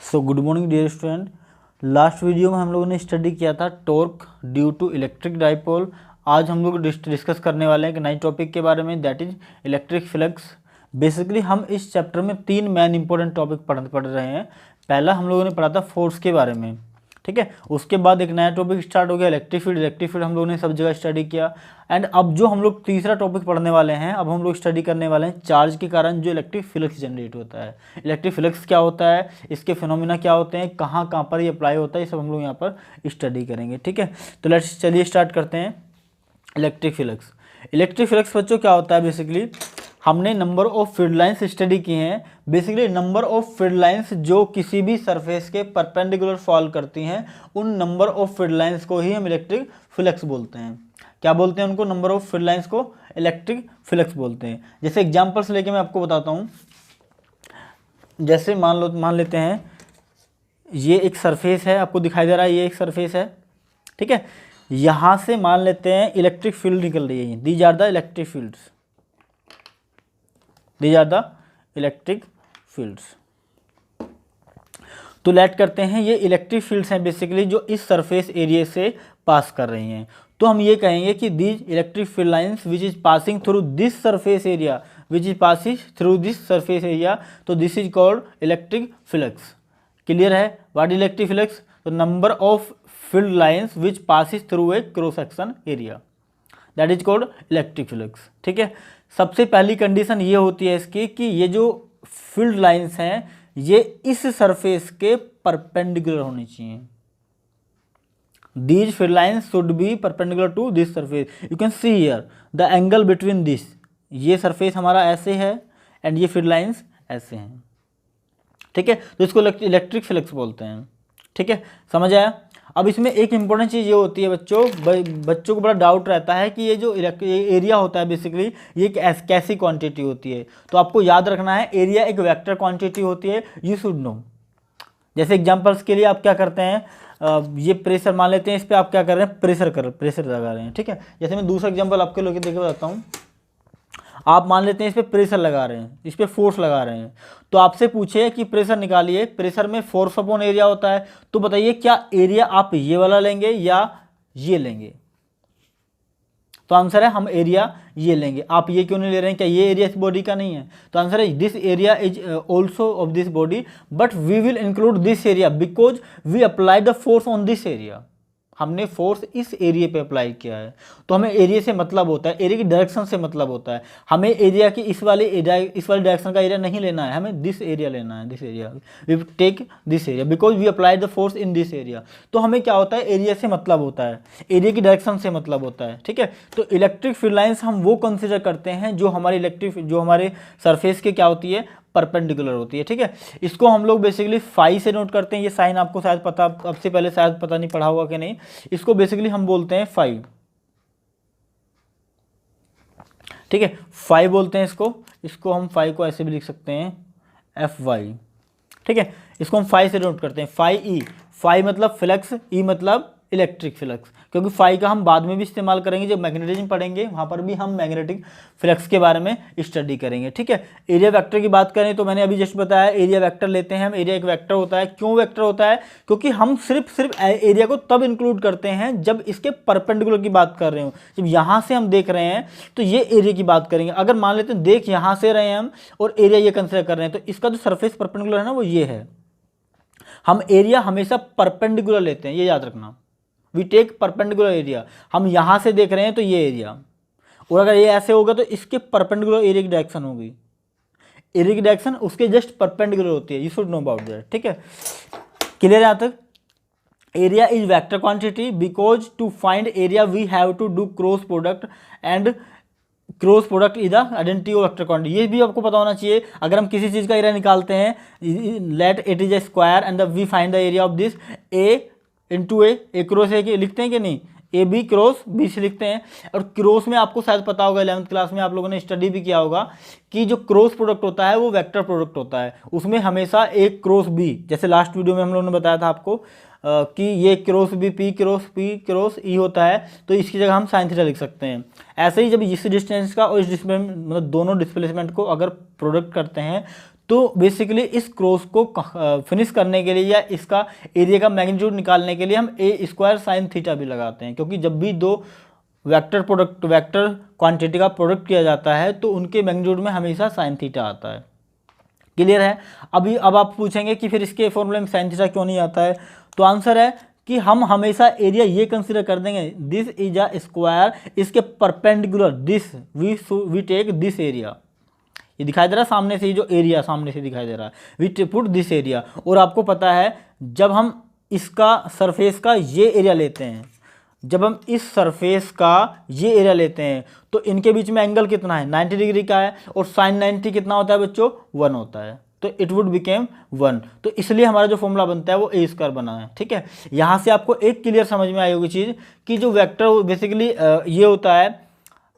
सो good morning dear student. Last video में हम लोगों ने स्टडी किया था torque due to electric dipole. आज हम लोग डिस्कस करने वाले हैं एक नए टॉपिक के बारे में, that is electric flux. Basically हम इस चैप्टर में तीन मेन इंपॉर्टेंट टॉपिक पढ़ रहे हैं। पहला हम लोगों ने पढ़ा था फोर्स के बारे में, ठीक है। उसके बाद एक नया टॉपिक स्टार्ट हो गया इलेक्ट्रिक फील्ड। इलेक्ट्रिक फील्ड हम लोगों ने सब जगह स्टडी किया। एंड अब जो हम लोग तीसरा टॉपिक पढ़ने वाले हैं, अब हम लोग स्टडी करने वाले हैं चार्ज के कारण जो इलेक्ट्रिक फ्लक्स जनरेट होता है। इलेक्ट्रिक फ्लक्स क्या होता है, इसके फिनोमिना क्या होते हैं, कहाँ कहाँ पर ये अप्लाई होता है, ये सब हम लोग यहाँ पर स्टडी करेंगे, ठीक है। तो लेट्स चलिए स्टार्ट करते हैं इलेक्ट्रिक फ्लक्स। इलेक्ट्रिक फ्लक्स बच्चों क्या होता है, बेसिकली हमने number of field lines study किए हैं। Basically number of field lines जो किसी भी सरफेस के परपेंडिकुलर फॉल करती हैं, उन नंबर ऑफ फील्ड लाइंस को ही हम इलेक्ट्रिक फ्लक्स बोलते हैं। क्या बोलते हैं उनको? नंबर ऑफ फील्ड लाइंस को इलेक्ट्रिक फ्लक्स बोलते हैं। जैसे एग्जांपल्स लेके मैं आपको बताता हूँ। जैसे मान लेते हैं ये एक सरफेस है, आपको दिखाई दे रहा है ये एक सरफेस है, ठीक है। यहाँ से मान लेते हैं इलेक्ट्रिक फील्ड निकल रही है। These are the electric fields, these are the electric fields. तो लेट करते हैं ये इलेक्ट्रिक फील्ड्स हैं बेसिकली जो इस सरफेस एरिया से पास कर रही हैं। तो हम ये कहेंगे कि these electric field lines which is passing through this surface area, which is passing through this surface area, तो this is called electric flux. Clear है? What electric flux? तो number of field lines which passes through a cross section area, that is called electric flux, ठीक है। सबसे पहली condition ये होती है इसकी कि ये जो फील्ड लाइंस हैं ये इस सरफेस के परपेंडिकुलर होनी चाहिए। These field lines should be perpendicular to this surface. You can see here the angle between this, ये सरफेस हमारा ऐसे है एंड ये फील्ड लाइंस ऐसे हैं, ठीक है। तो इसको इलेक्ट्रिक फ्लक्स बोलते हैं, ठीक है। समझ आया? अब इसमें एक इंपॉर्टेंट चीज़ ये होती है बच्चों को बड़ा डाउट रहता है कि ये जो एरिया होता है बेसिकली ये कैसी क्वांटिटी होती है। तो आपको याद रखना है एरिया एक वेक्टर क्वांटिटी होती है, यू शुड नो। जैसे एग्जांपल्स के लिए आप क्या करते हैं, ये प्रेशर मान लेते हैं, इस पर आप क्या कर रहे हैं, प्रेशर लगा रहे हैं, ठीक है। जैसे मैं दूसरा एग्जांपल आपके लोग देखे बताता हूँ। आप मान लेते हैं इस पर प्रेशर लगा रहे हैं, इस पर फोर्स लगा रहे हैं। तो आपसे पूछे कि प्रेशर निकालिए, प्रेशर में फोर्स अपॉन एरिया होता है। तो बताइए क्या एरिया आप ये वाला लेंगे या ये लेंगे? तो आंसर है हम एरिया ये लेंगे। आप ये क्यों नहीं ले रहे हैं? क्या ये एरिया इस बॉडी का नहीं है? तो आंसर है this area is also of this body but we will include this area because we apply the force on this area. हमने फोर्स इस एरिया पे अप्लाई किया है। तो हमें एरिया से मतलब होता है, एरिया की डायरेक्शन से मतलब होता है। हमें एरिया की इस वाली डायरेक्शन का एरिया नहीं लेना है, हमें दिस एरिया लेना है। This area we take this area because we apply the force in this area. तो हमें क्या होता है, एरिया से मतलब होता है, एरिया की डायरेक्शन से मतलब होता है, ठीक है। तो इलेक्ट्रिक फील्ड लाइंस हम वो कंसिडर करते हैं जो हमारे सरफेस के क्या होती है, परपेंडिकुलर होती है, ठीक है। इसको हम लोग बेसिकली फाई से नोट करते हैं। ये साइन आपको शायद पता, अब से पहले शायद पता नहीं पढ़ा होगा कि नहीं। इसको बेसिकली हम बोलते हैं फाई, ठीक है। फाई बोलते हैं इसको हम फाई को ऐसे भी लिख सकते हैं एफ वाई, ठीक है। इसको हम फाई से नोट करते हैं, फाई ई। फाई मतलब फ्लक्स, ई मतलब इलेक्ट्रिक फ्लक्स, क्योंकि फाई का हम बाद में भी इस्तेमाल करेंगे। जब मैग्नेटिज्म पढ़ेंगे वहाँ पर भी हम मैग्नेटिक फ्लक्स के बारे में स्टडी करेंगे, ठीक है। एरिया वेक्टर की बात करें तो मैंने अभी जस्ट बताया एरिया वेक्टर लेते हैं हम। एरिया एक वेक्टर होता है। क्यों वेक्टर होता है? क्योंकि हम सिर्फ एरिया को तब इंक्लूड करते हैं जब इसके परपेंडिकुलर की बात कर रहे हो। जब यहाँ से हम देख रहे हैं तो ये एरिया की बात करेंगे। अगर मान लेते हैं देख यहाँ से रहे हैं हम और एरिया ये कंसिडर कर रहे हैं, तो इसका जो सरफेस परपेंडिकुलर है ना वो ये है। हम एरिया हमेशा परपेंडिकुलर लेते हैं, ये याद रखना। We take perpendicular area. हम यहाँ से देख रहे हैं तो ये एरिया, और अगर ये ऐसे होगा तो इसके परपेंडिकुलर एरिया की डायरेक्शन होगी। एरिया की डायरेक्शन उसके जस्ट परपेंडिकुलर होती है, you should know about that, ठीक है। क्लियर है यहाँ तक? Area is vector quantity because to find area we have to do cross product and cross product is the identity of vector quantity. ये भी आपको पता होना चाहिए। अगर हम किसी चीज़ का एरिया निकालते हैं, let it is a square and we find the area of this a into a cross a लिखते हैं कि नहीं, ए बी क्रॉस बी से लिखते हैं। और क्रॉस में आपको शायद पता होगा, 11th क्लास में आप लोगों ने स्टडी भी किया होगा कि जो क्रॉस प्रोडक्ट होता है वो वेक्टर प्रोडक्ट होता है। उसमें हमेशा ए क्रॉस बी, जैसे लास्ट वीडियो में हम लोगों ने बताया था आपको कि ये क्रॉस बी पी क्रॉस ई होता है, तो इसकी जगह हम साइन थीटा लिख सकते हैं। ऐसे ही जब इस डिस्टेंस का और इस डिस्प्लेसमेंट मतलब दोनों डिस्प्लेसमेंट को अगर प्रोडक्ट करते हैं तो बेसिकली इस क्रॉस को फिनिश करने के लिए या इसका एरिया का मैग्नीट्यूड निकालने के लिए हम ए स्क्वायर साइन थीटा भी लगाते हैं, क्योंकि जब भी दो वेक्टर क्वांटिटी का प्रोडक्ट किया जाता है तो उनके मैग्नीट्यूड में हमेशा साइन थीटा आता है। क्लियर है। अब आप पूछेंगे कि फिर इसके फॉर्मूले में साइन थीटा क्यों नहीं आता है, तो आंसर है कि हम हमेशा एरिया ये कंसीडर कर देंगे, दिस इज अ स्क्वायर, इसके perpendicular this we take this area. ये दिखाई दे रहा है सामने से, जो एरिया सामने से दिखाई दे रहा है, वी पुट दिस एरिया। और आपको पता है जब हम इसका सरफेस का ये एरिया लेते हैं, जब हम इस सरफेस का ये एरिया लेते हैं तो इनके बीच में एंगल कितना है, 90 डिग्री का है, और साइन 90 कितना होता है बच्चों, 1 होता है, तो इट वुड बिकेम 1। तो इसलिए हमारा जो फॉर्मूला बनता है वो ए स्क्वायर बना है। ठीक है, यहाँ से आपको एक क्लियर समझ में आई होगी चीज़ कि जो वेक्टर बेसिकली ये होता है,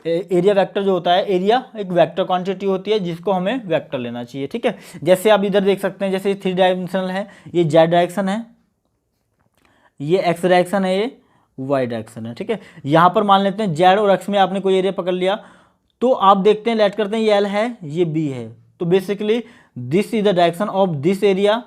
एरिया वेक्टर जो होता है, एरिया एक वेक्टर क्वांटिटी होती है जिसको हमें वेक्टर लेना चाहिए। ठीक है, जैसे आप इधर देख सकते हैं, जैसे 3 डायमेंशनल है, ये जेड डायरेक्शन है, ये एक्स डायरेक्शन है, ये वाई डायरेक्शन है। ठीक है, यहाँ पर मान लेते हैं जेड और एक्स में आपने कोई एरिया पकड़ लिया, तो आप देखते हैं लेट करते हैं, ये एल है, ये बी है, तो basically this is the direction of this area,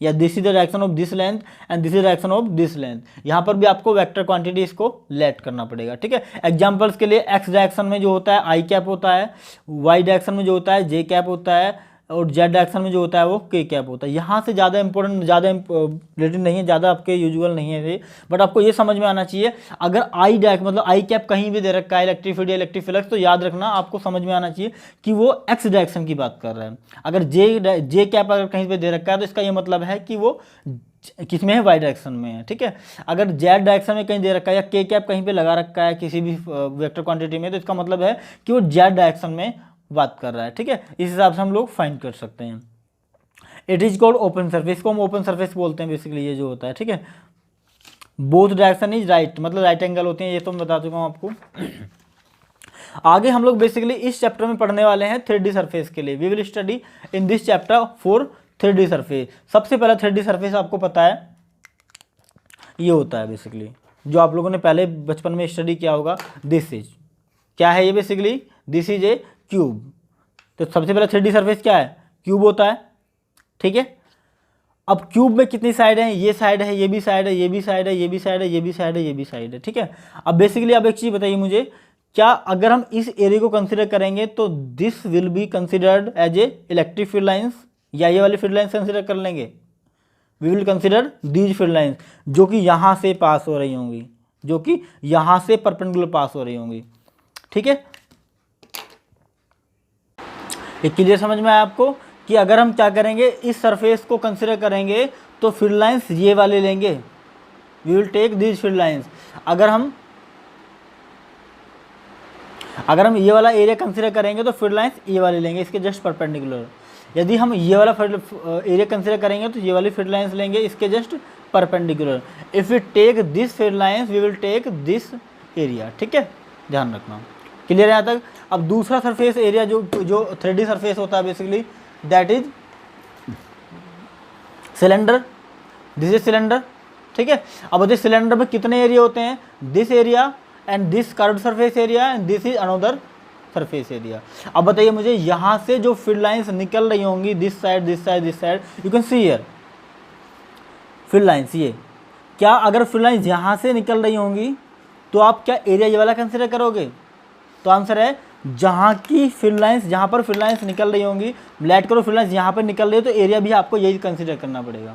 या this is the direction of this length and this is direction of this length. यहाँ पर भी आपको वेक्टर क्वांटिटी इसको लेट करना पड़ेगा। ठीक है, एग्जांपल्स के लिए एक्स डायरेक्शन में जो होता है आई कैप होता है, वाई डायरेक्शन में जो होता है जे कैप होता है, और जेड डायरेक्शन में जो होता है वो के कैप होता है। यहाँ से ज़्यादा इंपॉर्टेंट, ज़्यादा रिलेटेड नहीं है, ज़्यादा आपके यूजुअल नहीं है ये, बट आपको ये समझ में आना चाहिए। अगर आई डायरेक्ट मतलब आई कैप कहीं भी दे रखा है, इलेक्ट्रिक फील्ड या इलेक्ट्रिक फ्लक्स, तो याद रखना आपको समझ में आना चाहिए कि वो एक्स डायरेक्शन की बात कर रहा है। अगर जे कैप अगर कहीं पर दे रखा है तो इसका ये मतलब है कि वो किस में है, वाई डायरेक्शन में है। ठीक है, अगर जेड डायरेक्शन में कहीं दे रखा है या के कैप कहीं पे लगा रखा है किसी भी वेक्टर क्वांटिटी में, तो इसका मतलब है कि वो जेड डायरेक्शन में बात कर रहा है। ठीक है, इस हिसाब से हम लोग फाइंड कर सकते हैं। It is called open surface, को हम ओपन सरफेस बोलते हैं बेसिकली, ये जो होता है। ठीक है, बोथ डायरेक्शन इज राइट, मतलब राइट एंगल होते हैं, ये तो मैं बता चुका हूँ आपको। आगे हम लोग बेसिकली इस चैप्टर में पढ़ने वाले हैं 3D सरफेस के लिए। We will study in this chapter for 3D surface. सबसे पहला 3D सरफेस आपको पता है ये होता है बेसिकली, जो आप लोगों ने पहले बचपन में स्टडी किया होगा। दिस इज क्या है, ये basically this is a cube. तो सबसे पहला 3D सरफेस क्या है, क्यूब होता है। ठीक है, अब क्यूब में कितनी साइड है, ये साइड है, ये भी साइड है, ये भी साइड है, ये भी साइड है, ये भी साइड है, ये भी साइड है। ठीक है, अब बेसिकली आप एक चीज़ बताइए मुझे, क्या अगर हम इस एरिया को कंसीडर करेंगे तो this will be considered as a electric field lines, या ये वाली फील्ड लाइन्स कंसिडर कर लेंगे? We will consider these field lines, जो कि यहाँ से पास हो रही होंगी, जो कि यहाँ से परपेंडिकुलर पास हो रही होंगी। ठीक है, ये क्लियर समझ में आया आपको कि अगर हम क्या करेंगे, इस सरफेस को कंसिडर करेंगे तो फील्ड लाइंस ये वाले लेंगे, we will take these field lines. अगर हम ये वाला एरिया कंसिडर करेंगे तो फील्ड लाइंस ये वाले लेंगे, इसके जस्ट परपेंडिकुलर। यदि हम ये वाला एरिया कंसिडर करेंगे तो ये वाली फील्ड लाइंस लेंगे, इसके just perpendicular. If we take this field lines we will take this area. ठीक है, ध्यान रखना। क्लियर है यहाँ तक? अब दूसरा सरफेस एरिया जो 3D सरफेस होता है basically, that is cylinder. This is cylinder. ठीक है, अब बताइए सिलेंडर में कितने एरिया होते हैं, this area and this curved surface area and this is another surface area. अब बताइए मुझे, यहाँ से जो फील्ड लाइंस निकल रही होंगी, this side this side this side, you can see here field lines. ये क्या अगर फील्ड लाइंस यहाँ से निकल रही होंगी तो आप क्या एरिया ये वाला कंसिडर करोगे? तो आंसर है जहाँ की फील्ड लाइंस, जहाँ पर फील्ड लाइंस निकल रही होंगी, लेट करो फील्ड लाइंस यहाँ पर निकल रही है तो एरिया भी आपको यही कंसिडर करना पड़ेगा।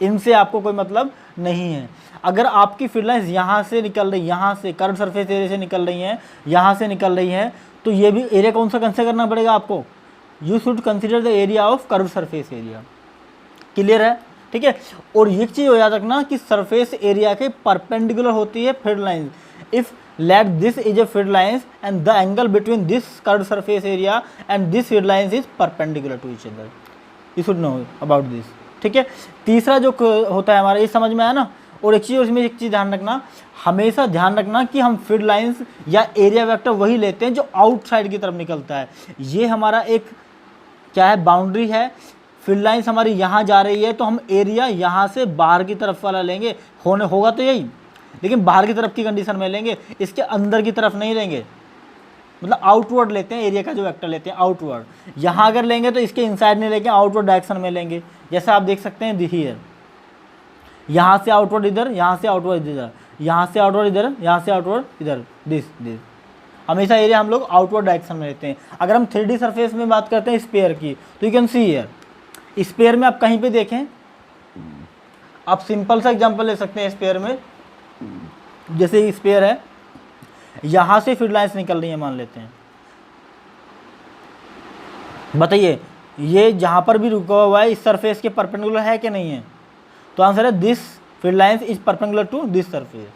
इनसे आपको कोई मतलब नहीं है। अगर आपकी फील्ड लाइंस यहाँ से निकल रही, यहाँ से कर्व सरफेस एरिया से निकल रही हैं, यहाँ से निकल रही हैं, तो ये भी एरिया कौन सा कंसिडर करना पड़ेगा आपको? You should consider the area of curve surface area. Clear है? ठीक है, और एक चीज़ याद रखना कि सरफेस एरिया के परपेंडिकुलर होती है field lines. If let this is a field lines and the angle between this curved surface area and this field lines is perpendicular to each other. You should know about this. ठीक है, तीसरा जो होता है हमारा, ये समझ में आया ना? और एक चीज़ ध्यान रखना, हमेशा ध्यान रखना कि हम फील्ड लाइंस या एरिया वेक्टर वही लेते हैं जो आउटसाइड की तरफ निकलता है। ये हमारा एक क्या है, बाउंड्री है। फील्ड लाइंस हमारी यहाँ जा रही है तो हम एरिया यहाँ से बाहर की तरफ वाला लेंगे, होगा तो यही, लेकिन बाहर की तरफ की कंडीशन में लेंगे, इसके अंदर की तरफ नहीं लेंगे। मतलब आउटवर्ड लेते हैं, एरिया का जो वेक्टर लेते हैं आउटवर्ड। यहाँ अगर लेंगे तो इसके इनसाइड नहीं लेंगे, आउटवर्ड डायरेक्शन में लेंगे। जैसे आप देख सकते हैं हियर, यहाँ से आउटवर्ड इधर, यहाँ से आउटवर्ड इधर, यहाँ से आउटवर्ड इधर, यहाँ से आउटवर्ड इधर, दिस हमेशा एरिया हम लोग आउटवर्ड डायरेक्शन में लेते हैं। अगर हम 3D सरफेस में बात करते हैं स्पेयर की, तो you can see here, sphere में आप कहीं पे देखें, आप सिंपल सा एग्जांपल ले सकते हैं स्पेयर में। जैसे स्पेयर है, यहाँ से फील्ड लाइंस निकल रही है मान लेते हैं, बताइए ये जहाँ पर भी रुका हुआ है इस सरफेस के परपेंडिकुलर है कि नहीं है? तो आंसर है this field lines is perpendicular to this surface.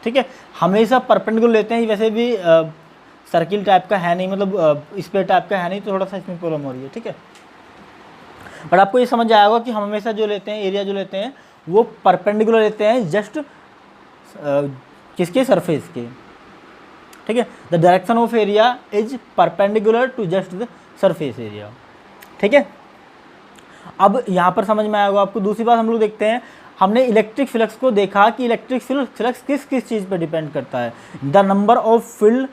ठीक है, हमेशा परपेंडिकुलर लेते हैं। वैसे भी सर्किल टाइप का है नहीं, मतलब स्पेयर टाइप का है नहीं, तो थोड़ा सा इसमें प्रॉब्लम हो रही है। ठीक है, बट आपको ये समझ आएगा कि हम हमेशा जो लेते हैं एरिया जो लेते हैं वो परपेंडिकुलर लेते हैं जस्ट किसके, सरफेस के। ठीक है, the direction of area is perpendicular to just the surface area. ठीक है, अब यहाँ पर समझ में आएगा आपको। दूसरी बात हम लोग देखते हैं, हमने इलेक्ट्रिक फ्लक्स को देखा कि इलेक्ट्रिक फ्लक्स किस किस चीज़ पर डिपेंड करता है। The number of field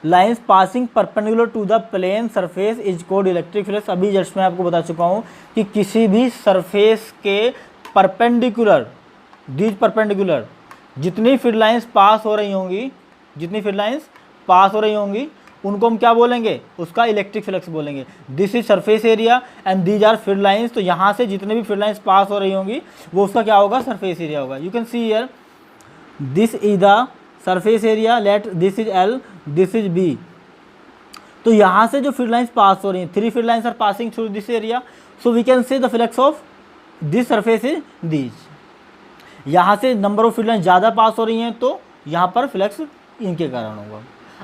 lines passing perpendicular to the plane surface is called electric flux. अभी जस्ट मैं आपको बता चुका हूँ कि किसी भी सरफेस के परपेंडिकुलर, दीज परपेंडिकुलर जितनी फील्ड लाइंस पास हो रही होंगी, जितनी फील्ड लाइंस पास हो रही होंगी उनको हम क्या बोलेंगे, उसका इलेक्ट्रिक फ्लक्स बोलेंगे। This is surface area and these are field lines. तो यहाँ से जितने भी फील्ड लाइंस पास हो रही होंगी वो उसका क्या होगा, सरफेस एरिया होगा। You can see here, this is the surface area, let this is L, this is B. तो यहाँ से जो फील्ड लाइंस पास हो रही हैं, 3 field lines are passing through this area, so we can say the flux of this surface is these. यहाँ से number of field lines ज़्यादा पास हो रही हैं तो यहाँ पर फ्लक्स इनके कारण होगा।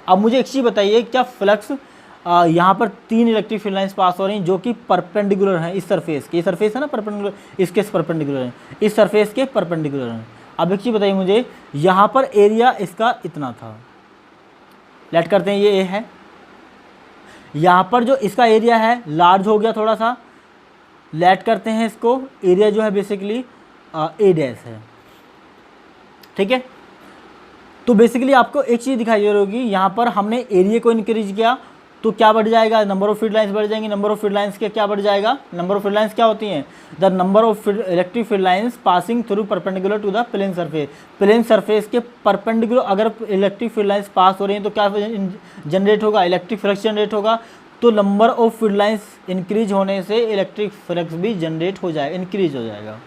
अब मुझे एक चीज़ बताइए, क्या फ्लक्स यहाँ पर 3 इलेक्ट्रिक फील्ड लाइंस पास हो रही हैं जो कि परपेंडिकुलर हैं इस सरफेस के, ये सरफेस है ना परपेंडिकुलर, इसके परपेंडिकुलर हैं, इस सरफेस के परपेंडिकुलर हैं। अब एक चीज़ बताइए मुझे, यहाँ पर एरिया इसका इतना था, लेट करते हैं ये ए है, यहाँ पर जो इसका एरिया है लार्ज हो गया थोड़ा सा, लेट करते हैं इसको, एरिया जो है बेसिकली ए डैश है। ठीक है, तो बेसिकली आपको एक चीज़ दिखाई दे रही होगी, यहाँ पर हमने एरिया को इंक्रीज किया तो क्या बढ़ जाएगा, नंबर ऑफ फील्ड लाइंस बढ़ जाएंगी। नंबर ऑफ फील्ड लाइंस के क्या बढ़ जाएगा, नंबर ऑफ फील्ड लाइंस क्या होती हैं, the number of electric field lines passing through perpendicular to the plane surface. Plane surface के परपेंडिकुलर अगर इलेक्ट्रिक फील्ड लाइंस पास हो रही हैं तो क्या जनरेट होगा, इलेक्ट्रिक फ्लक्स जनरेट होगा। तो number of field lines increase होने से इलेक्ट्रिक फ्लक्स भी जनरेट हो जाएगा, इंक्रीज हो जाएगा।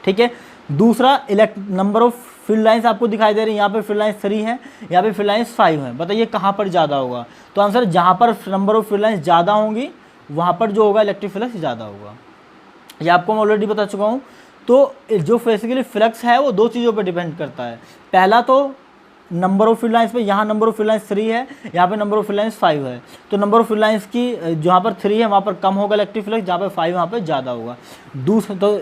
ठीक है, दूसरा नंबर ऑफ फील्ड लाइंस आपको दिखाई दे रही है, यहाँ पे फील्ड लाइंस 3 है, यहाँ पे फील्ड लाइंस 5 है। बताइए कहाँ पर ज़्यादा होगा, तो आंसर जहाँ पर नंबर ऑफ फील्ड लाइंस ज़्यादा होंगी वहाँ पर जो होगा इलेक्ट्रिक फ्लक्स ज़्यादा होगा। ये आपको मैं ऑलरेडी बता चुका हूँ। तो जो बेसिकली फ्लक्स है वो 2 चीज़ों पर डिपेंड करता है। पहला तो नंबर ऑफ फील्ड लाइंस पे, यहाँ नंबर ऑफ फील्ड लाइंस 3 है, यहाँ पे नंबर ऑफ फील्ड लाइंस 5 है। तो नंबर ऑफ फील्ड लाइंस की जहाँ पर 3 है वहाँ पर कम होगा इलेक्ट्रिक फ्लक्स, जहाँ पर 5 वहाँ पर ज़्यादा होगा। दूसरा तो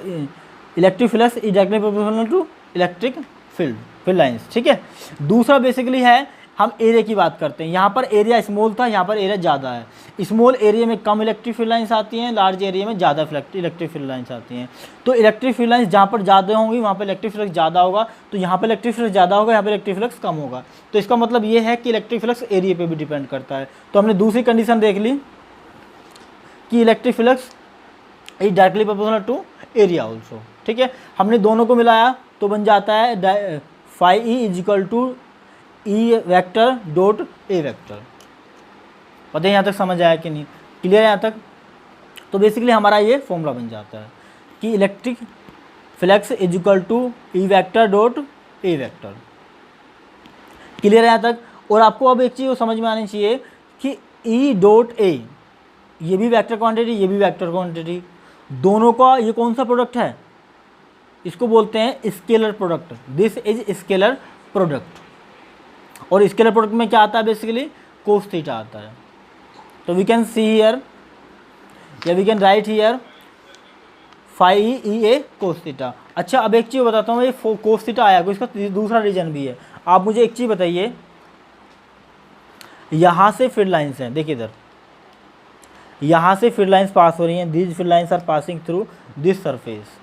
electric flux is directly proportional to electric field lines. ठीक है, दूसरा बेसिकली है हम एरिया की बात करते हैं। यहाँ पर एरिया स्मॉल था, यहाँ पर एरिया ज़्यादा है। स्मॉल एरिया में कम इलेक्ट्रिक फील्ड लाइंस आती हैं, लार्ज एरिया में ज़्यादा इलेक्ट्रिक फील्ड लाइंस आती हैं। तो इलेक्ट्रिक फील्ड लाइंस जहाँ पर ज़्यादा होंगी वहाँ पर इलेक्ट्रिक फ्लक्स ज़्यादा होगा, तो यहाँ पर इलेक्ट्रिक फ्लक्स ज़्यादा होगा, यहाँ पर इलेक्ट्रिक फ्लक्स कम होगा। तो इसका मतलब ये है कि इलेक्ट्रिक फ्लक्स एरिया पर भी डिपेंड करता है। तो हमने दूसरी कंडीशन देख ली कि electric flux is directly proportional to area also. ठीक है, हमने दोनों को मिलाया तो बन जाता है phi E is equal to E vector dot A vector. पता है यहाँ तक समझ आया कि नहीं, क्लियर है यहाँ तक? तो बेसिकली हमारा ये फॉर्मूला बन जाता है कि electric flux is equal to E vector dot A vector. Clear है यहाँ तक? और आपको अब एक चीज़ समझ में आनी चाहिए कि ई डॉट ए, ये भी वैक्टर क्वांटिटी, ये भी वैक्टर क्वांटिटी, दोनों का ये कौन सा प्रोडक्ट है, इसको बोलते हैं scalar product. This is scalar product. और स्केलर प्रोडक्ट में क्या आता है, बेसिकली कोस थीटा आता है। तो वी कैन सी हियर या we can write here phi E A cos theta. अच्छा, अब एक चीज़ बताता हूँ, ये कोस थीटा आया, इसका दूसरा रीजन भी है। आप मुझे एक चीज़ बताइए, यहाँ से फील्ड लाइन्स हैं, देखिए इधर यहाँ से फील्ड लाइन्स पास हो रही हैं, these field lines are passing through this surface.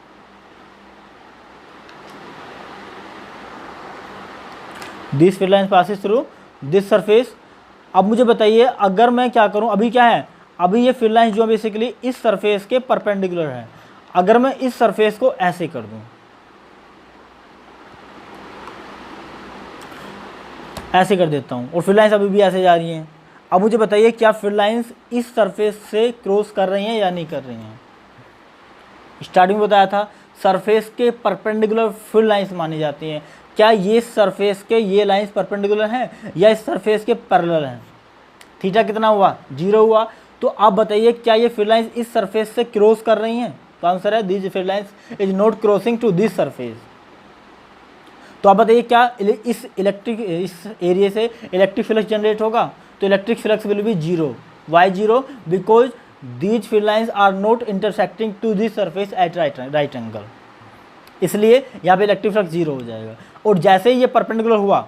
This field lines passes through this surface अब मुझे बताइए अगर मैं क्या करूं, अभी क्या है, अभी ये फील्ड लाइंस जो बेसिकली इस सरफेस के परपेंडिकुलर है, अगर मैं इस सरफेस को ऐसे कर दूं, ऐसे कर देता हूं, और फील्ड लाइंस अभी भी ऐसे जा रही हैं। अब मुझे बताइए क्या फील्ड लाइंस इस सरफेस से क्रॉस कर रही हैं या नहीं कर रही हैं। स्टार्टिंग में बताया था सरफेस के परपेंडिकुलर फील्ड लाइंस मानी जाती हैं। क्या ये सरफेस के ये लाइंस परपेंडिकुलर हैं या इस सरफेस के पैरेलल हैं। थीटा कितना हुआ, 0 हुआ। तो आप बताइए क्या ये फील्ड लाइंस इस सरफेस से क्रॉस कर रही हैं। तो आंसर है this field lines is not crossing to this surface. तो आप बताइए क्या इस एरिया से इलेक्ट्रिक फ्लक्स जनरेट होगा। तो electric flux will be 0। Why 0? Because these field lines are not intersecting to this surface at right angle, इसलिए यहाँ पे इलेक्ट्रिक फ्लक्स 0 हो जाएगा। और जैसे ही ये परपेंडिकुलर हुआ,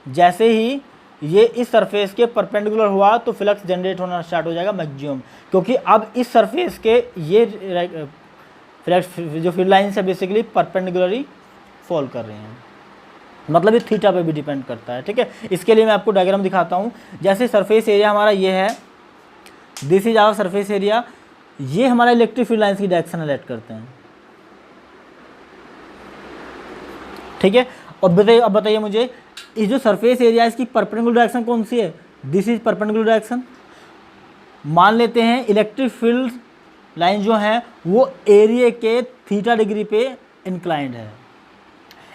जैसे ही ये इस सरफेस के परपेंडिकुलर हुआ तो फ्लक्स जनरेट होना स्टार्ट हो जाएगा मैक्सिमम, क्योंकि अब इस सरफेस के ये फ्लक्स जो फील्ड लाइन्स है बेसिकली परपेंडिकुलरली फॉल कर रही हैं, मतलब ये थीटा पे भी डिपेंड करता है। ठीक है, इसके लिए मैं आपको डायग्राम दिखाता हूँ। जैसे सरफेस एरिया हमारा ये है, this is our surface area, ये हमारा इलेक्ट्रिक फील्ड लाइंस की डायरेक्शन एलेक्ट करते हैं। ठीक है, और बताइए, अब बताइए मुझे इस जो सरफेस एरिया इसकी परपेंडिकुलर डायरेक्शन कौन सी है। This is perpendicular direction. मान लेते हैं इलेक्ट्रिक फील्ड लाइन जो है वो एरिया के थीटा डिग्री पे इंक्लाइंड है।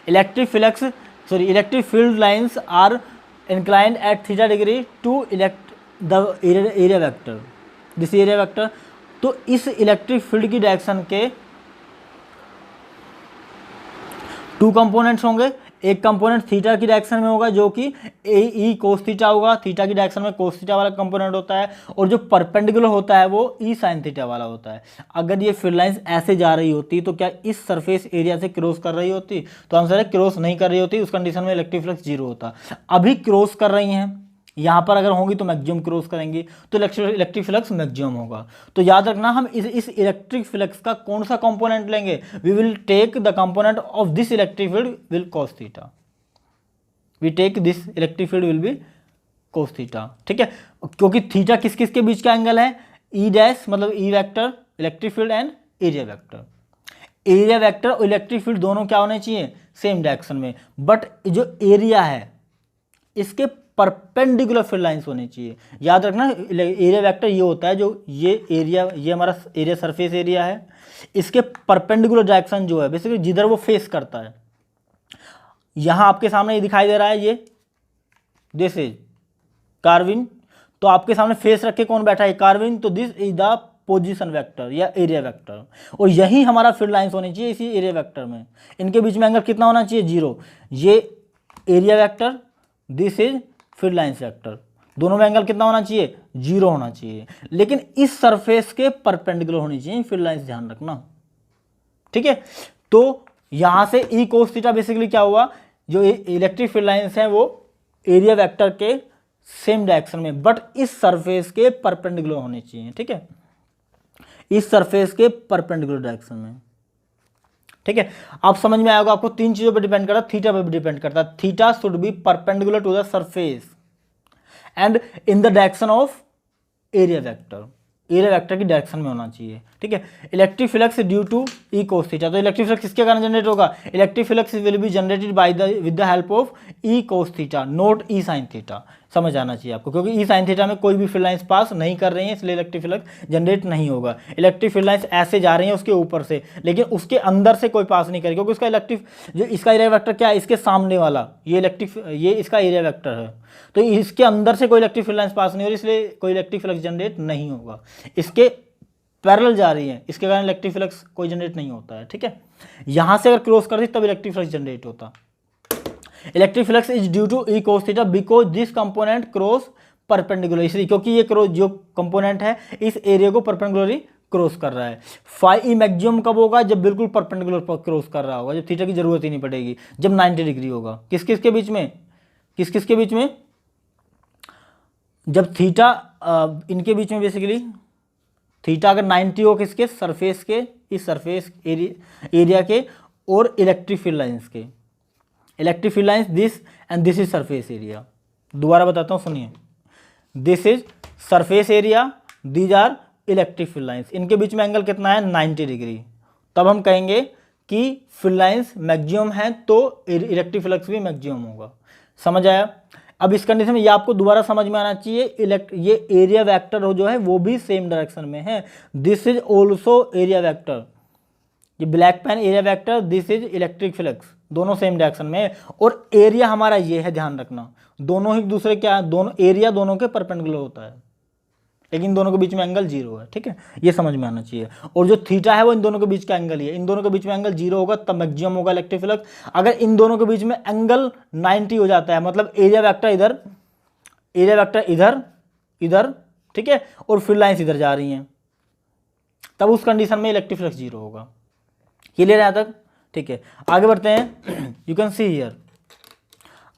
Electric field lines are inclined at theta degree to the area vector, this area vector. तो इस इलेक्ट्रिक फील्ड की डायरेक्शन के 2 कंपोनेंट्स होंगे। एक कंपोनेंट थीटा की डायरेक्शन में होगा जो कि ई कोस थीटा होगा, थीटा की डायरेक्शन में कोस थीटा वाला कंपोनेंट होता है, और जो परपेंडिकुलर होता है वो ई साइन थीटा वाला होता है। अगर ये फील्ड लाइंस ऐसे जा रही होती तो क्या इस सरफेस एरिया से क्रॉस कर रही होती। तो आंसर है क्रॉस नहीं कर रही होती, उस कंडीशन में इलेक्ट्रिक फ्लक्स 0 होता। अभी क्रॉस कर रही हैं, यहाँ पर अगर होंगी तो मैक्सिमम क्रॉस करेंगी तो इलेक्ट्रिक फ्लक्स मैक्सिमम होगा। तो याद रखना हम इस इलेक्ट्रिक फ्लक्स का कौन सा कंपोनेंट लेंगे। We will take the component of this electric field will cos theta, we take this electric field will be cos theta. ठीक है, क्योंकि थीटा किस किस के बीच का एंगल है, ई डैश मतलब E vector electric field and area vector. Area vector और इलेक्ट्रिक फील्ड दोनों क्या होने चाहिए, सेम डायरेक्शन में, बट जो एरिया है इसके परपेंडिकुलर फील्ड लाइंस होनी चाहिए। याद रखना एरिया वेक्टर ये होता है जो ये एरिया, ये हमारा एरिया सरफेस एरिया है, इसके परपेंडिकुलर डायरेक्शन जो है बेसिकली जिधर वो फेस करता है। यहां आपके सामने ये दिखाई दे रहा है, ये दिस इज कार्विन, तो आपके सामने फेस रख के कौन बैठा है, कार्विन। तो this is the position vector या एरिया वेक्टर, और यही हमारा फील्ड लाइंस होनी चाहिए इसी एरिया वेक्टर में। इनके बीच में एंगल कितना होना चाहिए, 0। ये area vector, this is field lines vector, दोनों में एंगल कितना होना चाहिए, 0 होना चाहिए, लेकिन इस सरफेस के परपेंडिकुलर होनी चाहिए फील्ड लाइंस, ध्यान रखना। ठीक है, तो यहां से ई कोस थीटा बेसिकली क्या हुआ, जो इलेक्ट्रिक फील्ड लाइंस हैं वो एरिया वेक्टर के सेम डायरेक्शन में, बट इस सरफेस के परपेंडिकुलर होने चाहिए। ठीक है, इस सरफेस के परपेंडिकुलर डायरेक्शन में। ठीक है, आप समझ में आएगा, आपको 3 चीजों पर डिपेंड करता है, थीटा पर भी डिपेंड करता है। Theta should be perpendicular to the surface and in the direction of area vector, area vector की डायरेक्शन में होना चाहिए। ठीक है, electric flux due to E cos theta, तो इलेक्ट्रिक फ्लक्स किसके कारण जनरेट होगा, electric flux will be generated by with the help of E cos theta, not E sine theta. समझ आना चाहिए आपको, क्योंकि ई साइन थीटा में कोई भी फील्ड लाइंस पास नहीं कर रही है, इसलिए इलेक्ट्रिक फ्लक्स जनरेट नहीं होगा। इलेक्ट्रिक फील्ड लाइंस ऐसे जा रही है उसके ऊपर से, लेकिन उसके अंदर से कोई पास नहीं करेगी, क्योंकि उसका इलेक्ट्रिक जो इसका एरिया वेक्टर क्या है, इसके सामने वाला ये इसका एरिया वेक्टर है, तो इसके अंदर से कोई इलेक्ट्रिक फील्ड लाइंस पास नहीं हो रही, इसलिए कोई इलेक्ट्रिक फ्लक्स जनरेट नहीं होगा। इसके पैरेलल जा रही है, इसके कारण इलेक्ट्रिक फ्लक्स कोई जनरेट नहीं होता है। ठीक है, यहां से अगर क्रॉस करती तब इलेक्ट्रिक फ्लक्स जनरेट होता। Electric flux is due to E cos theta because this component cross perpendicular, इसलिए क्योंकि ये क्रॉस जो कंपोनेंट है इस एरिया को परपेंडिकुलरली क्रॉस कर रहा है। फाई ई मैक्सिमम कब होगा, जब बिल्कुल परपेंडिकुलर क्रॉस कर रहा होगा, जब थीटा की जरूरत ही नहीं पड़ेगी, जब 90 डिग्री होगा। किस किस के बीच में, किस किस के बीच में, जब थीटा इनके बीच में बेसिकली थीटा अगर 90 हो, किसके, सरफेस के, इस सरफेस एरिया के और इलेक्ट्रिक फील्ड लाइंस के, electric field lines this and this is surface area. दोबारा बताता हूँ, सुनिए। This is surface area, these are electric field lines. इनके बीच में एंगल कितना है? 90 डिग्री। तब हम कहेंगे कि फील्ड लाइंस मैक्सिमम है तो इलेक्ट्रिक फ्लक्स भी मैक्सिमम होगा। समझ आया? अब इस कंडीशन में ये आपको दोबारा समझ में आना चाहिए, ये एरिया वेक्टर हो जो है वो भी सेम डायरेक्शन में है। This is also area vector, ये black pen area vector, this is electric flux, दोनों सेम डायरेक्शन में है। और एरिया हमारा ये है, ध्यान रखना, दोनों ही दूसरे क्या, दोनों एरिया दोनों के परपेंडिकुलर होता है, लेकिन दोनों के बीच में एंगल 0 है। ठीक है, ये समझ में आना चाहिए। और जो थीटा है वो इन दोनों के बीच का एंगल ही है। इन दोनों के बीच में एंगल 0 होगा तब मैक्सिमम होगा इलेक्ट्रिक फ्लक्स। अगर इन दोनों के बीच में एंगल 90 हो जाता है, मतलब एरिया वेक्टर इधर, एरिया वेक्टर इधर, इधर, ठीक है, और फील्ड लाइंस इधर जा रही हैं, तब उस कंडीशन में इलेक्ट्रिक फ्लक्स 0 होगा। क्लियर है यहाँ तक? ठीक है, आगे बढ़ते हैं। यू कैन सी हियर,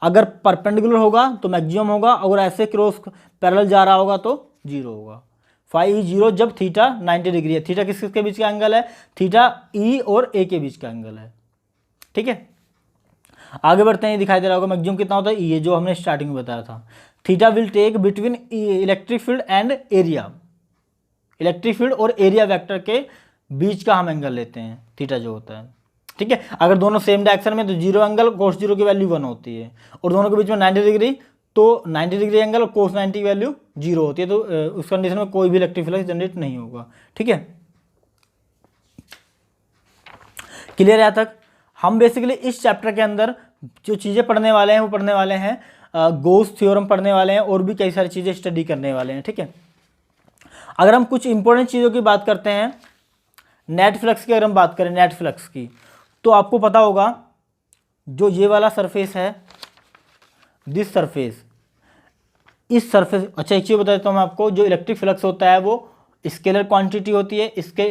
अगर परपेंडिकुलर होगा तो मैक्सिमम होगा, अगर ऐसे क्रॉस पैरेलल जा रहा होगा तो 0 होगा। फाई ई 0 जब थीटा 90 डिग्री है। थीटा किस किसके बीच का एंगल है? थीटा ई और ए के बीच का एंगल है। ठीक है, आगे बढ़ते हैं। ये दिखाई दे रहा होगा मैक्सिमम कितना होता है? ये जो हमने स्टार्टिंग में बताया था। Theta will take between electric field and area, electric field और एरिया वेक्टर के बीच का हम एंगल लेते हैं, थीटा जो होता है। ठीक है, अगर दोनों सेम डायरेक्शन में तो 0 एंगल, कोस 0 की वैल्यू 1 होती है, और दोनों के बीच में 90 डिग्री तो 90 डिग्री एंगल और कोस 90 की वैल्यू 0 होती है, तो उस कंडीशन में कोई भी इलेक्ट्रिक फ्लक्स जनरेट नहीं होगा। ठीक है, क्लियर है यहाँ तक? हम बेसिकली इस चैप्टर के अंदर जो चीज़ें पढ़ने वाले हैं वो पढ़ने वाले हैं, गॉस थ्योरम पढ़ने वाले हैं, और भी कई सारी चीज़ें स्टडी करने वाले हैं। ठीक है, अगर हम कुछ इंपॉर्टेंट चीज़ों की बात करते हैं, नेट फ्लक्स की अगर हम बात करें, नेट फ्लक्स की, तो आपको पता होगा जो ये वाला सरफेस है, दिस सरफेस, इस सरफेस, अच्छा एक चीज़ बता देता हूँ मैं आपको, जो इलेक्ट्रिक फ्लक्स होता है वो स्केलर क्वांटिटी होती है इसके।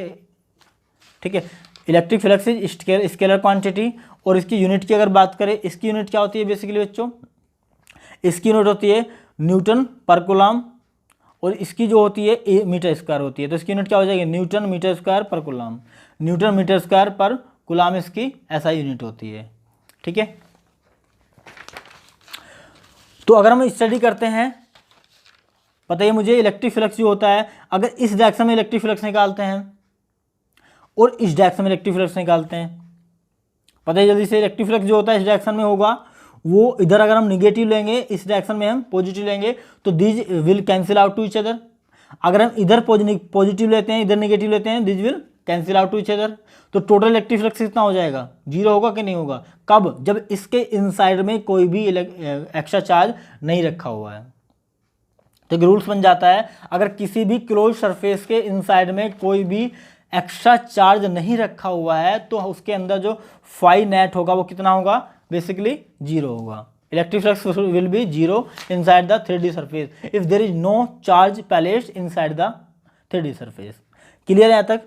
ठीक है, electric flux is scalar quantity, और इसकी यूनिट की अगर बात करें, इसकी यूनिट क्या होती है बेसिकली बच्चों? इसकी यूनिट होती है न्यूटन पर कूलम, और इसकी जो होती है मीटर स्क्वायर होती है, तो इसकी यूनिट क्या हो जाएगी? न्यूटन मीटर स्क्वायर पर कूलम, न्यूटन मीटर स्क्वायर पर कूलम इसकी ऐसा यूनिट होती है। ठीक है, तो अगर हम स्टडी करते हैं, बताइए मुझे, इलेक्ट्रिक फ्लक्स जो होता है, अगर इस डायरेक्शन में इलेक्ट्रिक फ्लक्स निकालते हैं और इस डायरेक्शन में इलेक्ट्रिक फ्लक्स निकालते हैं, पता है जल्दी से, इलेक्ट्रिक फ्लक्स जो होता है इस डायरेक्शन में होगा, वो इधर अगर हम निगेटिव लेंगे, इस डायरेक्शन में हम पॉजिटिव लेंगे, तो these will cancel out to each other. अगर हम इधर पॉजिटिव लेते हैं, इधर नेगेटिव लेते हैं, these will cancel out to each other. तो टोटल इलेक्ट्रिक फ्लक्स कितना हो जाएगा? 0 होगा कि नहीं होगा? कब? जब इसके इनसाइड में कोई भी एक्स्ट्रा चार्ज नहीं रखा हुआ है। तो एक रूल्स बन जाता है, अगर किसी भी क्लोज सरफेस के इनसाइड में कोई भी एक्स्ट्रा चार्ज नहीं रखा हुआ है, तो उसके अंदर जो फाई नेट होगा वो कितना होगा? बेसिकली 0 होगा। Electric flux will be 0 inside the 3D surface if there is no charge placed inside the 3D surface. Clear है यहाँ तक?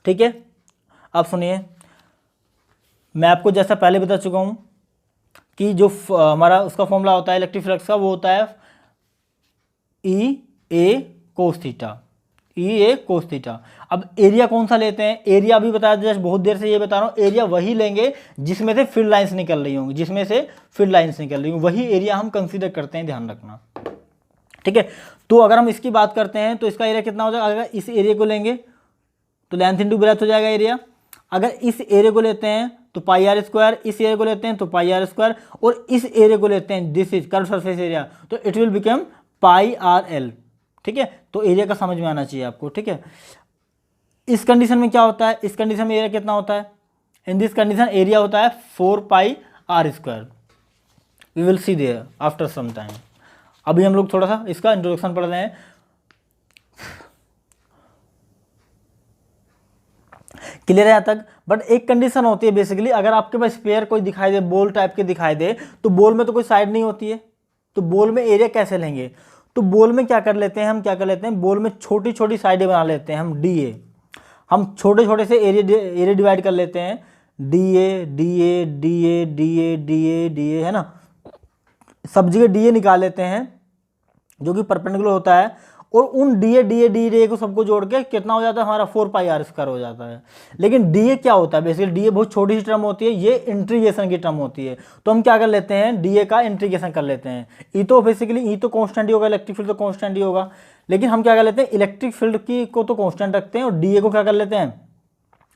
ठीक है, अब सुनिए, मैं आपको जैसा पहले बता चुका हूँ कि जो हमारा उसका फॉर्मूला होता है इलेक्ट्रिक फ्लक्स का, वो होता है ई A cos theta, E A cos theta. अब एरिया कौन सा लेते हैं? एरिया अभी बताया, जस्ट बहुत देर से ये बता रहा हूँ, एरिया वही लेंगे जिसमें से फील्ड लाइंस निकल रही होंगी, जिसमें से फील्ड लाइंस निकल रही होंगी, वही एरिया हम कंसीडर करते हैं, ध्यान रखना। ठीक है, तो अगर हम इसकी बात करते हैं तो इसका एरिया कितना हो जाएगा? अगर इस एरिया को लेंगे तो लेंथ इंटू ब्रेथ हो जाएगा एरिया। अगर इस एरिया को लेते हैं तो पाई आर स्क्वायर, इस एरिया को लेते हैं तो पाई आर स्क्वायर, और इस एरिया को लेते हैं, this is curve surface area, तो it will become pi R L. ठीक है, तो एरिया का समझ में आना चाहिए आपको। ठीक है, इस कंडीशन में क्या होता है? इस कंडीशन में एरिया कितना होता है? इन दिस कंडीशन एरिया होता है 4 pi R square. We will see there after some time. अभी हम लोग थोड़ा सा इसका इंट्रोडक्शन पढ़ रहे हैं। क्लियर है यहाँ तक? बट एक कंडीशन होती है बेसिकली, अगर आपके पास स्पेयर कोई दिखाई दे, बॉल टाइप के दिखाई दे, तो बॉल में तो कोई साइड नहीं होती है, तो बॉल में एरिया कैसे लेंगे? तो बॉल में क्या कर लेते हैं हम, क्या कर लेते हैं, बॉल में छोटी छोटी साइडें बना लेते हैं हम, डी ए, हम छोटे छोटे से एरिया डिवाइड कर लेते हैं, D A D A D A D A D A D A, है ना, सब जगह डी ए निकाल लेते हैं जो कि परपेंडिकुलर होता है, और उन डी ए को सबको जोड़ के कितना हो जाता है हमारा 4πr² हो जाता है। लेकिन डी क्या होता है, बेसिकली डी बहुत छोटी सी टर्म होती है, ये इंटीग्रेशन की टर्म होती है। तो हम क्या कर लेते हैं, डी का इंटीग्रेशन कर लेते हैं। ई तो बेसिकली ई तो कॉन्स्टेंट ही होगा, इलेक्ट्रिक फील्ड तो कॉन्स्टेंट ही होगा, लेकिन हम क्या कर लेते हैं इलेक्ट्रिक फील्ड की को तो कॉन्स्टेंट रखते हैं और डी को क्या कर लेते हैं,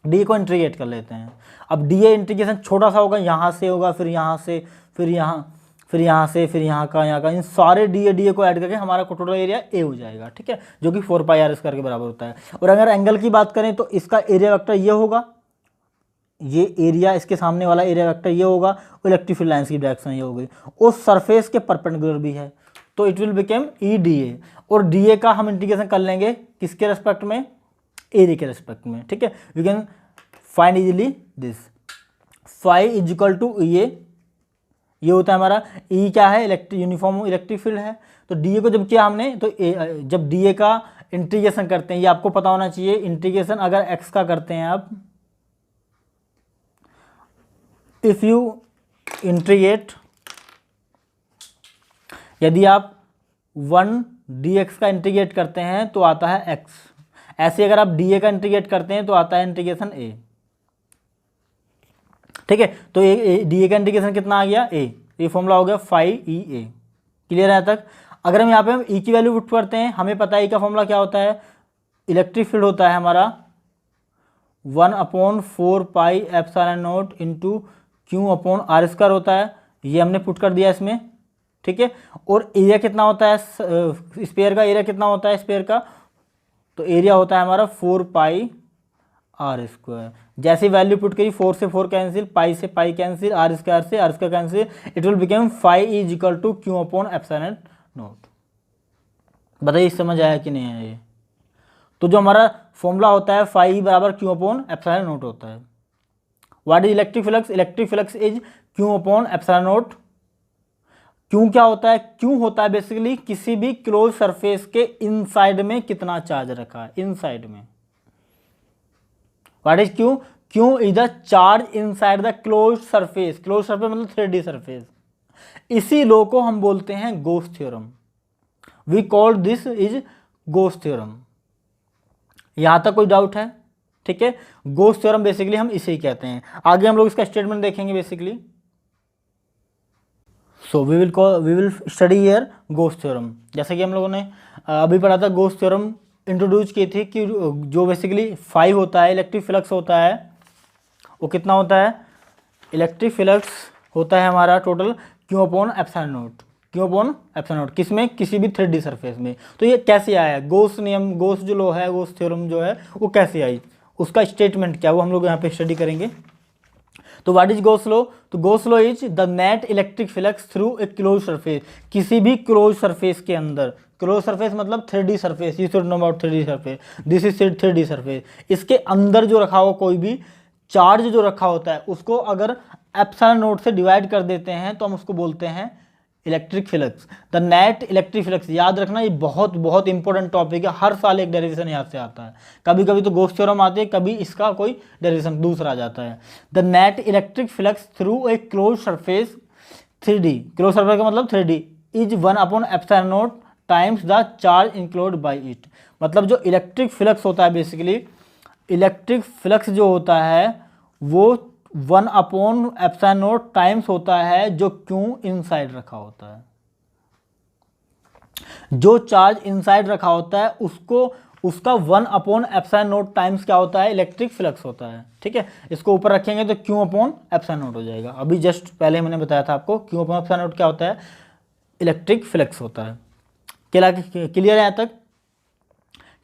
डी को इंटीग्रेट कर लेते हैं। अब डी इंटीग्रेशन छोटा सा होगा, यहाँ से होगा, फिर यहाँ से, फिर यहाँ, फिर यहाँ से, फिर यहाँ का, इन सारे डी को ऐड करके हमारा टोटल एरिया ए हो जाएगा, ठीक है, जो कि 4πr² के बराबर होता है। और अगर एंगल की बात करें तो इसका एरिया वेक्टर ये होगा, ये एरिया इसके सामने वाला एरिया वेक्टर ये होगा, और इलेक्ट्रिक फील्ड लाइन्स की डायरेक्शन ये होगी, और सरफेस के परपेंडिकुलर भी है, तो it will become E D ए। और डी ए का हम इंटीग्रेशन कर लेंगे किसके रेस्पेक्ट में, एरिया के रेस्पेक्ट में, ठीक है। We can find easily this, phi is equal to ये होता है हमारा ई क्या है, यूनिफॉर्म इलेक्ट्रिक फील्ड है। तो डी को जब किया हमने तो जब डी का इंटीग्रेशन करते हैं, ये आपको पता होना चाहिए, इंटीग्रेशन अगर एक्स का करते हैं आप, इफ यू इंटीग्रेट, यदि आप 1 dx का इंटीग्रेट करते हैं तो आता है x, ऐसे अगर आप डी का इंटीग्रेट करते हैं तो आता है इंटीग्रेशन a, ठीक है। तो डी का इंटीग्रेशन कितना आ गया a, ये फॉर्मूला हो गया फाई ई ए, क्लियर है तक। अगर हम यहाँ पे हम e की वैल्यू पुट करते हैं, हमें पता है e का फॉर्मूला क्या होता है, इलेक्ट्रिक फील्ड होता है हमारा 1/4πε0 इंटू Q/r² होता है, ये हमने पुट कर दिया इसमें, ठीक है। और एरिया कितना होता है, स्फीयर का एरिया कितना होता है स्फीयर का, तो एरिया होता है हमारा 4πr²। जैसे वैल्यू पुट करी, 4 से 4 कैंसिल, पाई से पाई कैंसिल, r² से r² cancel, it will become phi is equal to Q/ε0। बताइए समझ आया कि नहीं आया ये। तो जो हमारा फॉर्मूला होता है फाई बराबर Q/ε0 होता है। What is electric flux, electric flux is Q/ε0। क्यों क्या होता है, क्यों होता है बेसिकली किसी भी क्लोज सरफेस के इनसाइड में कितना चार्ज रखा है, इनसाइड में। What is Q, Q is the charge inside the close surface, close surface मतलब 3D सरफेस। इसी लॉ को हम बोलते हैं Gauss theorem, we call this is Gauss theorem. यहां तक कोई डाउट है, ठीक है। गोस थ्योरम बेसिकली हम इसे ही कहते हैं। आगे हम लोग इसका स्टेटमेंट देखेंगे basically. So we will study here Gauss theorem. जैसे कि हम लोगों ने अभी पढ़ा था, गोस थ्योरम इंट्रोड्यूस की थी कि जो बेसिकली फाई होता है, इलेक्ट्रिक फ्लक्स होता है, वो कितना होता है, इलेक्ट्रिक फ्लक्स होता है हमारा टोटल Q/ε0, Q/ε0 किसमें, किसी भी 3D सरफेस में। तो ये कैसे आया, गोस नियम, गोस जो लॉ है, गोस थ्योरम जो है वो कैसे आई, उसका स्टेटमेंट क्या, वो हम लोग यहाँ पे स्टडी करेंगे। तो व्हाट इज गोस लॉ, तो Gauss law is the net electric flux through a close surface, किसी भी क्लोज सरफेस के अंदर, क्लोज सरफेस मतलब 3D surface, you should know about 3D surface, this is 3D surface. इसके अंदर जो रखा हो कोई भी चार्ज जो रखा होता है, उसको अगर ε0 से डिवाइड कर देते हैं तो हम उसको बोलते हैं electric flux. The net electric flux, याद रखना ये बहुत बहुत इंपॉर्टेंट टॉपिक है, हर साल एक डेरिवेशन यहाँ से आता है, कभी कभी तो गोस थ्योरम आती है, कभी इसका कोई डेरिवेशन दूसरा आ जाता है। The net electric flux through a close surface 3D, close surface का मतलब 3D, is 1/ε0 times the charge include by it. मतलब जो इलेक्ट्रिक फ्लक्स होता है बेसिकली, इलेक्ट्रिक फ्लक्स जो होता है वो 1/ε0 टाइम्स होता है जो क्यों इनसाइड रखा होता है, जो चार्ज इनसाइड रखा होता है उसको, उसका 1/ε0 टाइम्स क्या होता है, इलेक्ट्रिक फ्लक्स होता है, ठीक है। इसको ऊपर रखेंगे तो Q/ε0 हो जाएगा। अभी जस्ट पहले मैंने बताया था आपको Q/ε0 क्या होता है, इलेक्ट्रिक फ्लक्स होता है। क्लियर है यहाँ तक,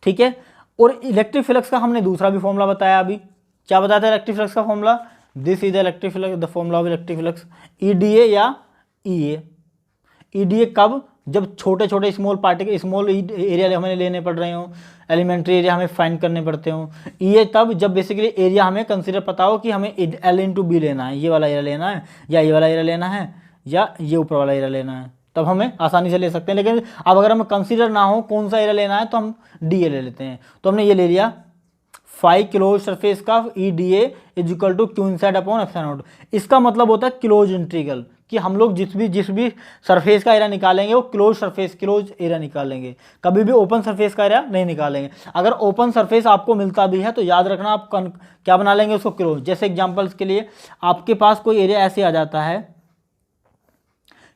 ठीक है। और इलेक्ट्रिक फ्लक्स का हमने दूसरा भी फॉर्मूला बताया, अभी क्या बताया था इलेक्ट्रिक फ्लक्स का formula, this is electric flux, the formula of electric flux, EDA या EA। EDA कब, जब छोटे छोटे स्मॉल पार्टिकल, स्मॉल एरिया हमें लेने पड़ रहे हो, एलिमेंट्री एरिया हमें फाइंड करने पड़ते हो। EA तब जब बेसिकली एरिया हमें कंसिडर पता हो कि हमें L/B लेना है, ये वाला एरिया लेना है, या ये वाला एरिया लेना है, या ये ऊपर वाला एरिया लेना है, तब हमें आसानी से ले सकते हैं। लेकिन अब अगर हमें कंसीडर ना हो कौन सा एरिया लेना है तो हम DA ले लेते हैं। तो हमने ये ले लिया फाई क्लोज सरफेस का EDA is equal to Q inside/ε0। इसका मतलब होता है क्लोज इंटीग्रल, कि हम लोग जिस भी सरफेस का एरिया निकालेंगे वो क्लोज एरिया निकालेंगे, कभी भी ओपन सरफेस का एरिया नहीं निकालेंगे। अगर ओपन सरफेस आपको मिलता भी है तो याद रखना आप क्या बना लेंगे उसको, क्लोज। जैसे एग्जांपल्स के लिए आपके पास कोई एरिया ऐसे आ जाता है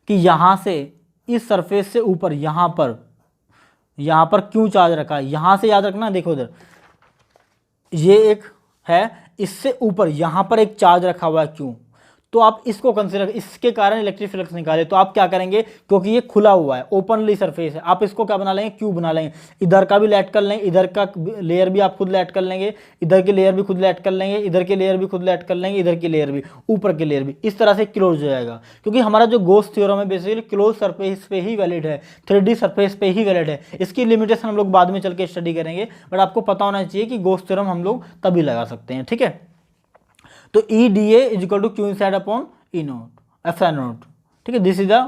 कि यहाँ से इस सरफेस से ऊपर यहाँ पर क्यों चार्ज रखा है, यहाँ से याद रखना, देखो इधर ये एक है, इससे ऊपर यहाँ पर एक चार्ज रखा हुआ है क्यों, तो आप इसको कंसीडर, इसके कारण इलेक्ट्रिक फ्लक्स निकाले, तो आप क्या करेंगे, क्योंकि ये खुला हुआ है, ओपनली सरफेस है, आप इसको क्या बना लेंगे, क्यू बना लेंगे। इधर का भी लेट कर लेंगे, इधर का लेयर भी आप खुद लेट कर लेंगे, इधर के लेयर भी खुद लेट कर लेंगे, इधर के लेयर भी खुद लेट कर लेंगे, इधर की लेयर भी, ऊपर के लेयर भी, इस तरह से क्लोज हो जाएगा। क्योंकि हमारा जो गोस थ्योरम है बेसिकली क्लोज सरफेस पे ही वैलिड है, 3D सरफेस पे ही वैलिड है। इसकी लिमिटेशन हम लोग बाद में चल के स्टडी करेंगे, बट आपको पता होना चाहिए कि गोस थ्योरम हम लोग तभी लगा सकते हैं, ठीक है। तो E D A is equal to Q inside upon E not epsilon not, ठीक है। This is the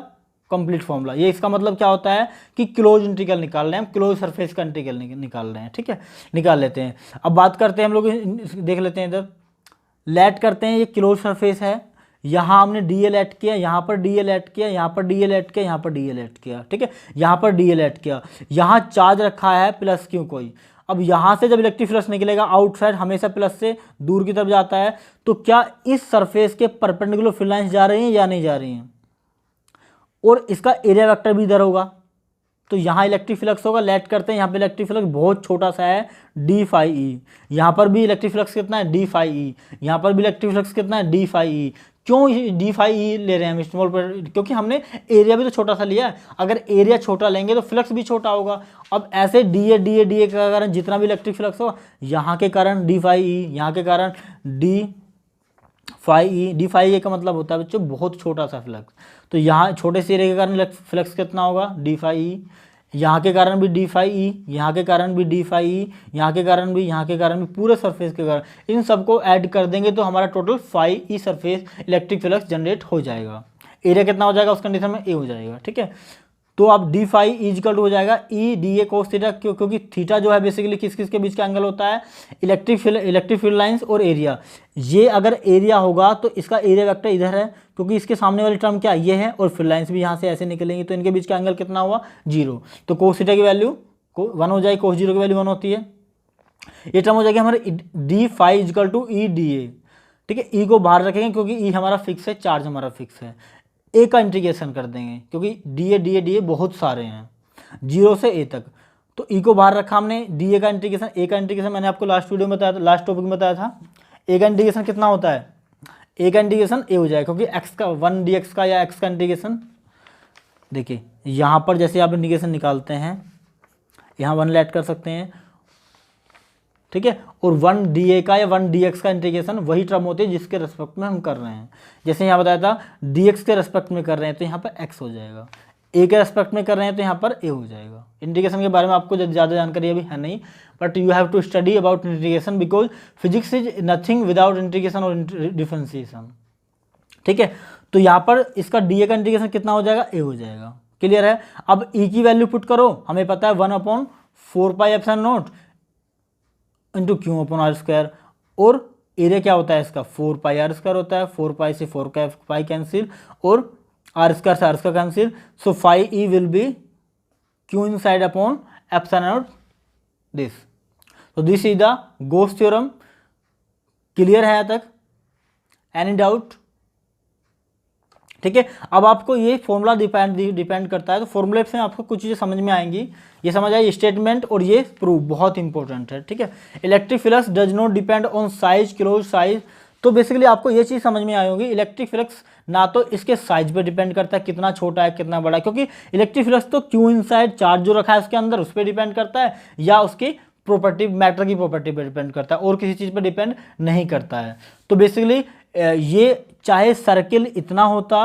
complete formula. ये इसका मतलब क्या होता है कि क्लोज इंटीग्रल निकाल रहे हैं हम, क्लोज सरफेस का इंटीग्रल निकाल रहे हैं, ठीक है, निकाल लेते हैं। अब बात करते हैं हम लोग, देख लेते हैं इधर लेट करते हैं, ये क्लोज सरफेस है, यहाँ हमने डी एल एड किया, यहाँ पर डी एल एड किया, यहाँ पर डी एल एड किया, यहाँ पर डी एल एड किया, ठीक है, यहाँ पर डी एल एड किया, यहाँ चार्ज रखा है प्लस क्यू कोई। अब यहाँ से जब इलेक्ट्रिक फ्लक्स निकलेगा आउटसाइड हमेशा प्लस से दूर की तरफ जाता है, तो क्या इस सरफेस के परपेंडिकुलर फील्ड लाइंस जा रही हैं या नहीं जा रही हैं, और इसका एरिया वेक्टर भी इधर होगा, तो यहाँ इलेक्ट्रिक फ्लक्स होगा। लेट करते हैं, यहाँ पे इलेक्ट्रिक फ्लक्स बहुत छोटा सा है डी फाई ई, यहाँ पर भी इलेक्ट्रिक फ्लक्स कितना है डी फाई ई, यहाँ पर भी इलेक्ट्रिक फ्लक्स कितना है डी फाई ई। क्यों डी फाई ई ले रहे हैं हम स्मॉल पर, क्योंकि हमने एरिया भी तो छोटा सा लिया है, अगर एरिया छोटा लेंगे तो फ्लक्स भी छोटा होगा। अब ऐसे डी ए का कारण जितना भी इलेक्ट्रिक फ्लक्स हो, यहाँ के कारण डी फाई ई, यहाँ के कारण d phi E, d phi A का मतलब होता है बच्चों बहुत छोटा सा फ्लक्स, तो यहाँ छोटे से एरिया के कारण फ्लक्स कितना होगा डी फाई ई, यहाँ के कारण भी डी फाई ई, यहाँ के कारण भी डी फाई ई, यहाँ के कारण भी, यहाँ के कारण भी, पूरे सरफेस के कारण, इन सबको ऐड कर देंगे तो हमारा total phi E surface electric flux generate हो जाएगा। एरिया कितना हो जाएगा उस कंडीशन में, ए हो जाएगा, ठीक है। तो आप डी फाई इजकल हो जाएगा ई डी ए कोस थीटा, क्योंकि थीटा जो है बेसिकली किस किस के बीच का एंगल होता है, इलेक्ट्रिक फील्ड लाइंस और एरिया। ये अगर एरिया होगा तो इसका एरिया वेक्टर इधर है, क्योंकि इसके सामने वाली टर्म क्या ये है, और फील्ड लाइंस भी यहाँ से ऐसे निकलेंगी, तो इनके बीच का एंगल कितना हुआ 0, तो कोस थीटा की वैल्यू 1 हो जाएगी, कोस 0 की वैल्यू 1 होती है। ये टर्म हो जाएगी हमारे D phi is equal to E D A, ठीक है। ई को बाहर रखेंगे क्योंकि ई हमारा फिक्स है, चार्ज हमारा फिक्स है। ए का इंटीग्रेशन कर देंगे क्योंकि डी ए बहुत सारे हैं 0 से ए तक, तो ई को बाहर रखा हमने, डी ए का इंटीग्रेशन, ए का इंटीग्रेशन मैंने आपको लास्ट वीडियो में बताया था, लास्ट टॉपिक में बताया था। ए का इंटीग्रेशन कितना होता है, ए का इंटीग्रेशन ए हो जाएगा, क्योंकि एक्स का 1 डी एक्स का या एक्स का इंटीग्रेशन, देखिए यहाँ पर जैसे आप इंटीग्रेशन निकालते हैं यहाँ 1 लेट कर सकते हैं, ठीक है, और 1 डी ए का या 1 डी एक्स का इंटीग्रेशन वही टर्म होती है जिसके रेस्पेक्ट में हम कर रहे हैं। जैसे यहाँ बताया था डी एक्स के रेस्पेक्ट में कर रहे हैं तो यहाँ पर एक्स हो जाएगा, ए के रेस्पेक्ट में कर रहे हैं तो यहाँ पर ए हो जाएगा। इंटीग्रेशन के बारे में आपको ज़्यादा जानकारी अभी है नहीं, but you have to study about integration because physics is nothing without integration और डिफरेंशिएशन, ठीक है। तो यहाँ पर इसका डी ए का इंटीग्रेशन कितना हो जाएगा, ए हो जाएगा, क्लियर है। अब ई की वैल्यू पुट करो, हमें पता है 1/4 pi epsilon not into Q upon R square, और एरिया क्या होता है इसका 4 पाई आर स्क्वायर होता है, 4 पाई से 4 पाई कैंसिल, और आर स्क्वायर से R square cancel, so phi E will be Q inside upon epsilon not this. तो this is the Gauss theorem, clear है यहाँ तक, एनी डाउट, ठीक है। अब आपको ये फॉर्मूला डिपेंड करता है, तो फॉर्मूले से आपको कुछ चीज़ें समझ में आएंगी, ये समझ आए स्टेटमेंट और ये प्रूफ बहुत इंपॉर्टेंट है, ठीक है। Electric flux does not depend on size, close size, तो बेसिकली आपको ये चीज़ समझ में आई होगी, इलेक्ट्रिक फ्लक्स ना तो इसके साइज पे डिपेंड करता है कितना छोटा है कितना बड़ा है, क्योंकि इलेक्ट्रिक फ्लक्स तो क्यू इनसाइड चार्ज जो रखा है उसके अंदर उस पर डिपेंड करता है, या उसकी प्रॉपर्टी मैटर की प्रॉपर्टी पर डिपेंड करता है, और किसी चीज़ पर डिपेंड नहीं करता है। तो बेसिकली ये चाहे सर्किल इतना होता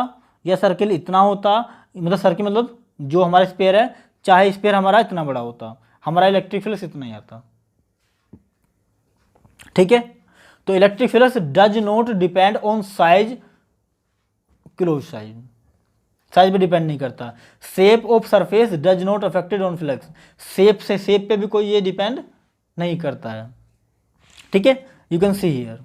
या सर्किल इतना होता, मतलब सर्किल मतलब जो हमारा स्पेयर है, चाहे स्पेयर हमारा इतना बड़ा होता, हमारा इलेक्ट्रिक फ्लक्स इतना ही आता, ठीक है। तो electric flux does not depend on size, close size, size पे डिपेंड नहीं करता। Shape of surface does not affected on flux, shape पे भी कोई ये डिपेंड नहीं करता है, ठीक है। यू कैन सी हियर,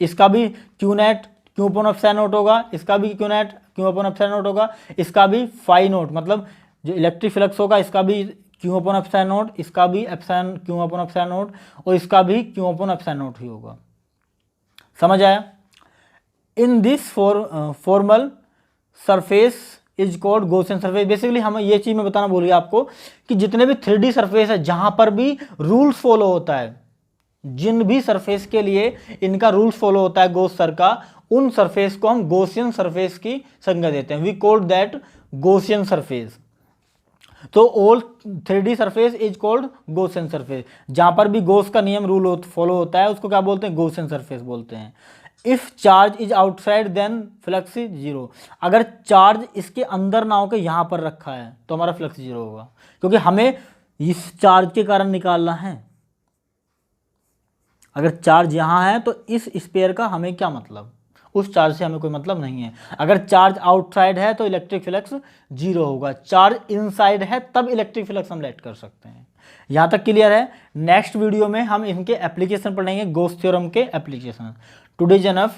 इसका भी Q net Q upon epsilon not होगा, इसका भी Q net Q upon epsilon not होगा, इसका भी फाई नॉट, मतलब जो इलेक्ट्रिक फ्लक्स होगा इसका भी क्यू अपॉन एप्सिलॉन नॉट, इसका भी epsilon Q upon epsilon not, और इसका भी क्यू अपॉन एप्सिलॉन नॉट ही होगा। समझ आया? In this formal surface is called Gaussian surface. Basically हमें ये चीज़ मैं बताना भूल गया आपको कि जितने भी 3D सरफेस है जहां पर भी रूल्स फॉलो होता है, जिन भी सरफेस के लिए इनका रूल्स फॉलो होता है गॉस सर का, उन सरफेस को हम गॉसियन सरफेस की संज्ञा देते हैं। We called that Gaussian surface. तो all 3D surface is called Gaussian surface. जहां पर भी गॉस का नियम रूल फॉलो होता है उसको क्या बोलते हैं? गॉसियन सरफेस बोलते हैं। If charge is outside then flux is zero. अगर चार्ज इसके अंदर ना होकर यहां पर रखा है तो हमारा फ्लक्स जीरो होगा, क्योंकि हमें इस चार्ज के कारण निकालना है। अगर चार्ज यहां है तो इस स्पेयर का हमें क्या मतलब, उस चार्ज से हमें कोई मतलब नहीं है। अगर चार्ज आउटसाइड है तो इलेक्ट्रिक फ्लक्स जीरो होगा, चार्ज इनसाइड है तब इलेक्ट्रिक फ्लक्स हम लेट कर सकते हैं। यहां तक क्लियर है? नेक्स्ट वीडियो में हम इनके एप्लीकेशन पढ़ेंगे, गॉस थ्योरम के एप्लीकेशन। Today is enough.